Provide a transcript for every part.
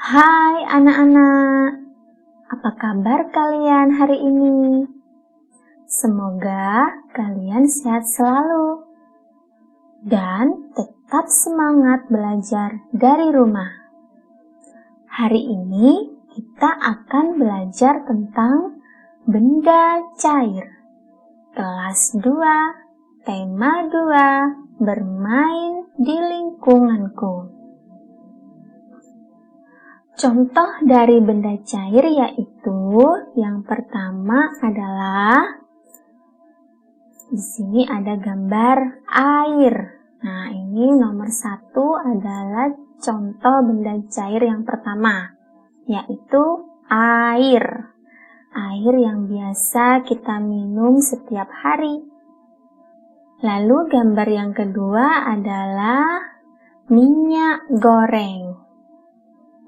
Hai anak-anak, apa kabar kalian hari ini? Semoga kalian sehat selalu dan tetap semangat belajar dari rumah. Hari ini kita akan belajar tentang benda cair. Kelas 2, tema 2, bermain di lingkunganku. Contoh dari benda cair yaitu yang pertama adalah di sini ada gambar air. Nah, ini nomor 1 adalah contoh benda cair yang pertama, yaitu air. Air yang biasa kita minum setiap hari. Lalu gambar yang kedua adalah minyak goreng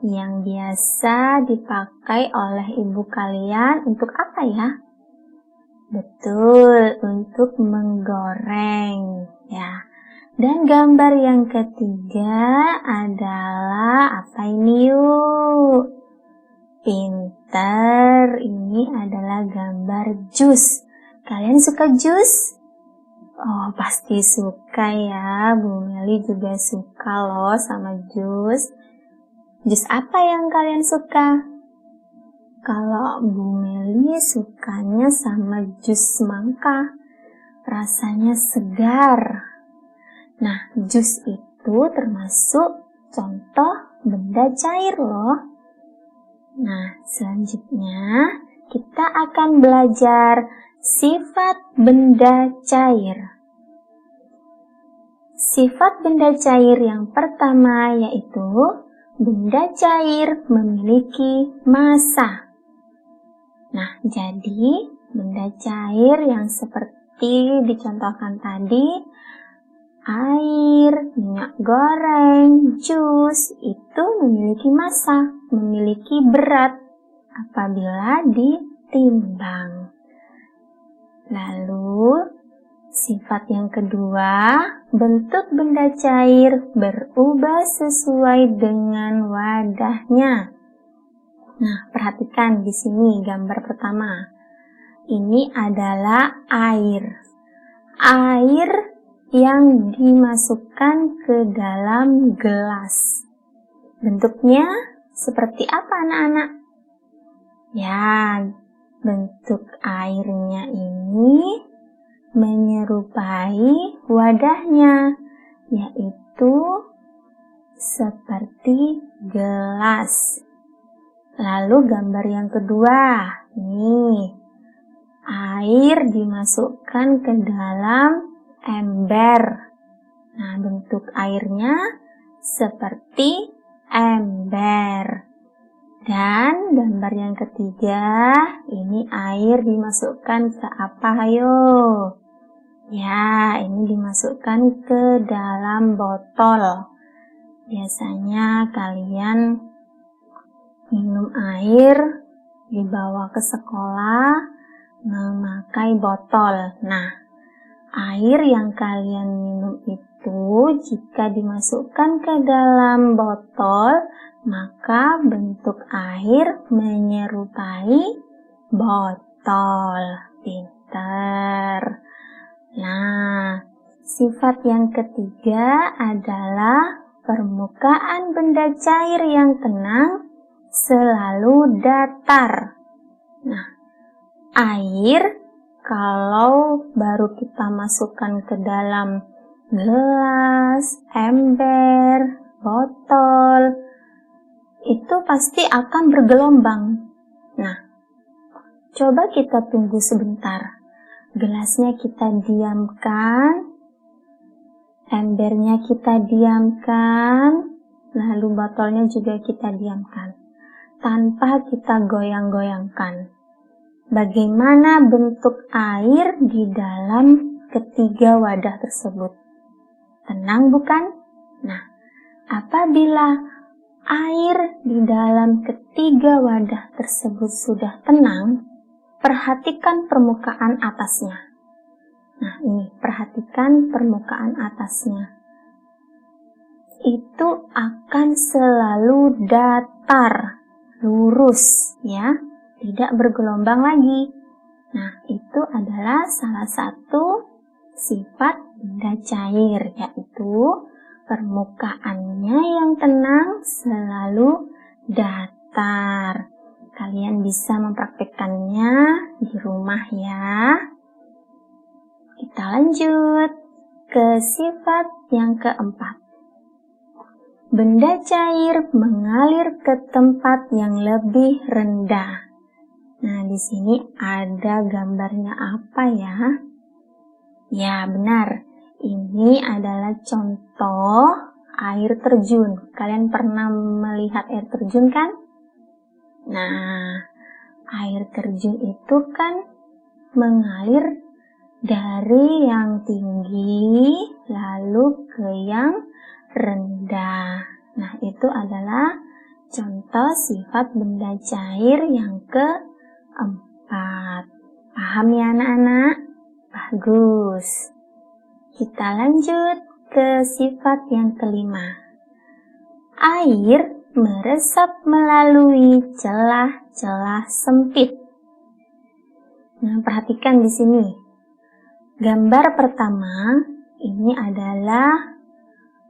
yang biasa dipakai oleh ibu kalian untuk apa ya? Betul, untuk menggoreng ya. Dan gambar yang ketiga adalah apa ini yuk? Pinter, ini adalah gambar jus. Kalian suka jus? Oh, pasti suka ya. Bu Meli juga suka loh sama jus. Jus apa yang kalian suka? Kalau Bu Meli sukanya sama jus semangka. Rasanya segar. Nah, jus itu termasuk contoh benda cair loh. Nah, selanjutnya kita akan belajar sifat benda cair. Sifat benda cair yang pertama yaitu benda cair memiliki massa. Nah, jadi benda cair yang seperti dicontohkan tadi, air, minyak goreng, jus, itu memiliki massa, memiliki berat apabila ditimbang. Lalu, sifat yang kedua, bentuk benda cair berubah sesuai dengan wadahnya. Nah, perhatikan di sini gambar pertama. Ini adalah air. Air yang dimasukkan ke dalam gelas. Bentuknya seperti apa anak-anak? Ya, bentuk airnya ini menyerupai wadahnya, yaitu seperti gelas. Lalu gambar yang kedua, nih, air dimasukkan ke dalam ember. Nah, bentuk airnya seperti ember. Dan gambar yang ketiga, ini air dimasukkan ke apa ayo? Ya, ini dimasukkan ke dalam botol. Biasanya kalian minum air dibawa ke sekolah memakai botol. Nah, air yang kalian minum itu jika dimasukkan ke dalam botol, maka bentuk air menyerupai botol. Pintar. Nah, sifat yang ketiga adalah permukaan benda cair yang tenang selalu datar. Nah, air kalau baru kita masukkan ke dalam gelas, ember, botol, itu pasti akan bergelombang. Nah, coba kita tunggu sebentar. Gelasnya kita diamkan, embernya kita diamkan, lalu botolnya juga kita diamkan, tanpa kita goyang-goyangkan. Bagaimana bentuk air di dalam ketiga wadah tersebut? Tenang bukan? Nah, apabila air di dalam ketiga wadah tersebut sudah tenang, perhatikan permukaan atasnya. Nah, ini perhatikan permukaan atasnya. itu akan selalu datar, lurus ya, tidak bergelombang lagi. Nah, itu adalah salah satu sifat benda cair, yaitu permukaannya yang tenang selalu datar. Kalian bisa mempraktikkannya di rumah ya. Kita lanjut ke sifat yang keempat. Benda cair mengalir ke tempat yang lebih rendah. Nah, di sini ada gambarnya apa ya? Ya, benar. Ini adalah contoh air terjun. Kalian pernah melihat air terjun kan? Nah, air terjun itu kan mengalir dari yang tinggi lalu ke yang rendah. Nah, itu adalah contoh sifat benda cair yang keempat. Paham ya anak-anak? Bagus. Kita lanjut ke sifat yang kelima. Air meresap melalui celah-celah sempit. Nah, perhatikan di sini. Gambar pertama ini adalah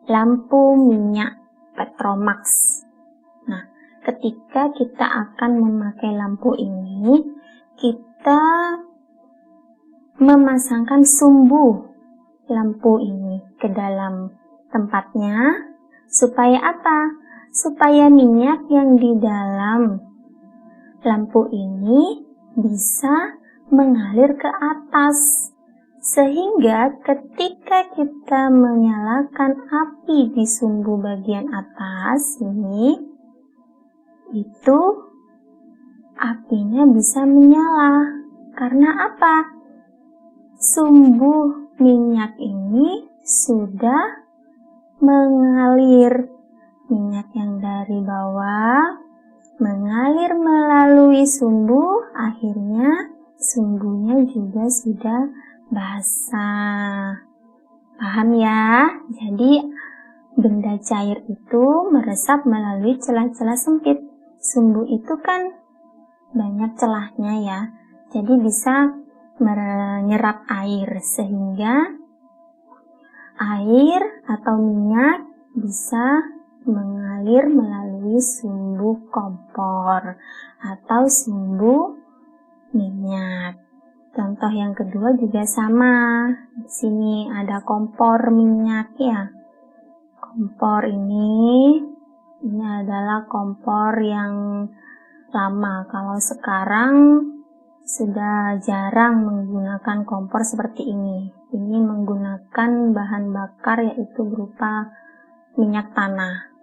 lampu minyak Petromax. Nah, ketika kita akan memakai lampu ini, kita memasangkan sumbu lampu ini ke dalam tempatnya. Supaya apa? Supaya minyak yang di dalam lampu ini bisa mengalir ke atas. Sehingga ketika kita menyalakan api di sumbu bagian atas ini, itu apinya bisa menyala. Karena apa? Sumbu minyak ini sudah mengalir. Minyak yang dari bawah mengalir melalui sumbu, akhirnya sumbunya juga sudah basah. Paham ya? Jadi benda cair itu meresap melalui celah-celah sempit. Sumbu itu kan banyak celahnya ya. Jadi bisa menyerap air sehingga air atau minyak bisa mengalir melalui sumbu kompor atau sumbu minyak. Contoh yang kedua juga sama. Di sini ada kompor minyak ya. Kompor ini adalah kompor yang lama. Kalau sekarang sudah jarang menggunakan kompor seperti ini. Ini menggunakan bahan bakar yaitu berupa minyak tanah.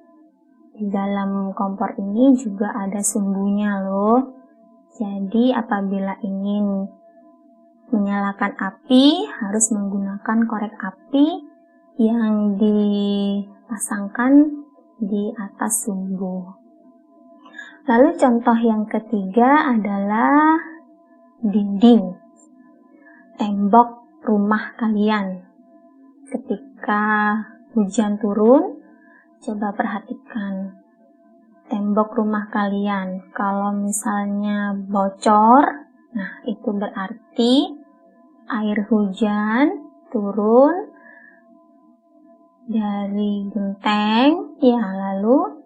Di dalam kompor ini juga ada sumbunya loh. Jadi apabila ingin menyalakan api harus menggunakan korek api yang dipasangkan di atas sumbu. Lalu contoh yang ketiga adalah dinding, tembok rumah kalian. Ketika hujan turun, coba perhatikan tembok rumah kalian. Kalau misalnya bocor, nah itu berarti air hujan turun dari genteng, ya lalu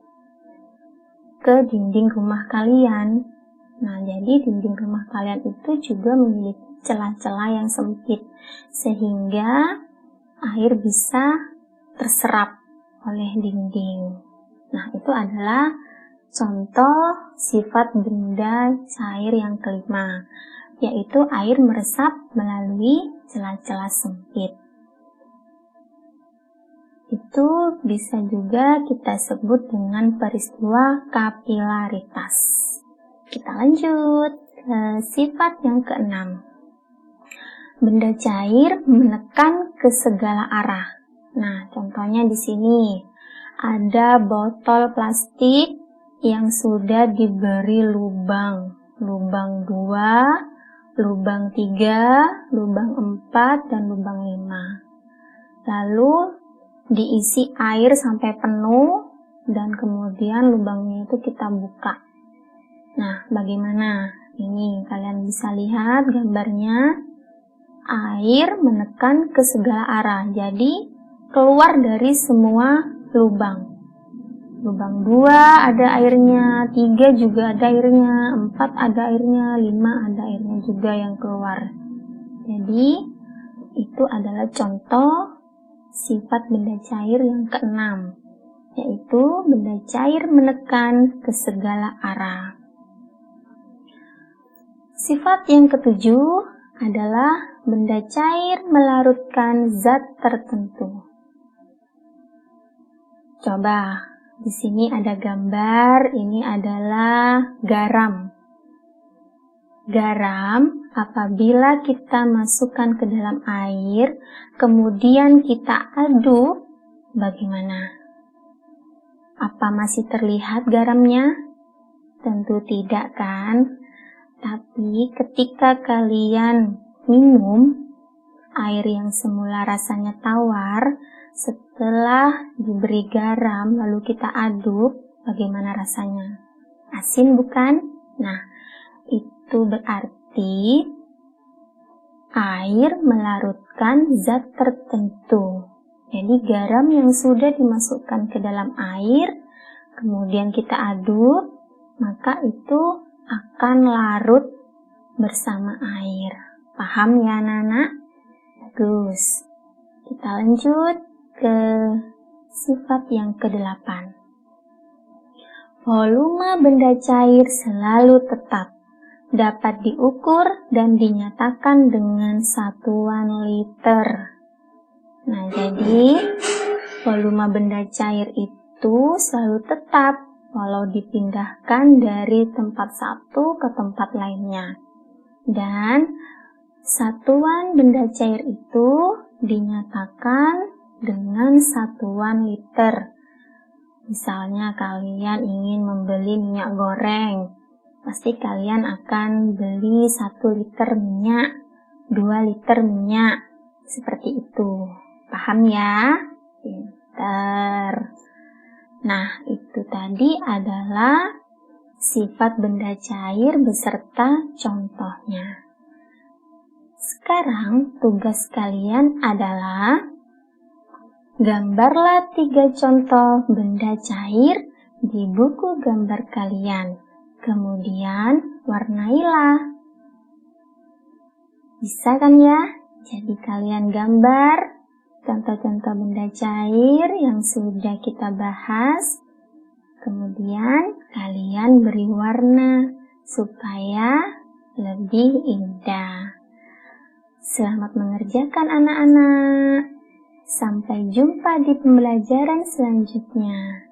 ke dinding rumah kalian. Nah, jadi dinding rumah kalian itu juga memiliki celah-celah yang sempit, sehingga air bisa terserap oleh dinding. Nah, itu adalah contoh sifat benda cair yang kelima, yaitu air meresap melalui celah-celah sempit. Itu bisa juga kita sebut dengan peristiwa kapilaritas. Kita lanjut ke sifat yang keenam. Benda cair menekan ke segala arah. Nah, contohnya di sini ada botol plastik yang sudah diberi lubang 2, lubang 3, lubang 4, dan lubang 5. Lalu diisi air sampai penuh dan kemudian lubangnya itu kita buka. Nah, bagaimana? Ini kalian bisa lihat gambarnya. Air menekan ke segala arah. Jadi, keluar dari semua lubang. Lubang 2 ada airnya, 3 juga ada airnya, 4 ada airnya, 5 ada airnya juga yang keluar. Jadi, itu adalah contoh sifat benda cair yang ke-6, yaitu benda cair menekan ke segala arah. Sifat yang ke-7 adalah benda cair melarutkan zat tertentu. Coba, di sini ada gambar, ini adalah garam. Garam apabila kita masukkan ke dalam air, kemudian kita aduk, bagaimana? Apa masih terlihat garamnya? Tentu tidak kan? Tapi ketika kalian minum air yang semula rasanya tawar, setelah diberi garam lalu kita aduk, bagaimana rasanya? Asin bukan? Nah, itu berarti air melarutkan zat tertentu. Jadi garam yang sudah dimasukkan ke dalam air, kemudian kita aduk, maka itu akan larut bersama air. Paham ya anak-anak? Bagus. Kita lanjut ke sifat yang ke-8. Volume benda cair selalu tetap, dapat diukur dan dinyatakan dengan satuan liter. Nah, jadi volume benda cair itu selalu tetap walau dipindahkan dari tempat satu ke tempat lainnya. Dan satuan benda cair itu dinyatakan dengan satuan liter. Misalnya kalian ingin membeli minyak goreng, pasti kalian akan beli 1 liter minyak, 2 liter minyak, seperti itu. Paham ya? Pinter. Nah, itu tadi adalah sifat benda cair beserta contohnya. Sekarang tugas kalian adalah gambarlah 3 contoh benda cair di buku gambar kalian. Kemudian warnailah. Bisa kan ya? Jadi kalian gambar contoh-contoh benda cair yang sudah kita bahas. Kemudian kalian beri warna supaya lebih indah. Selamat mengerjakan anak-anak. Sampai jumpa di pembelajaran selanjutnya.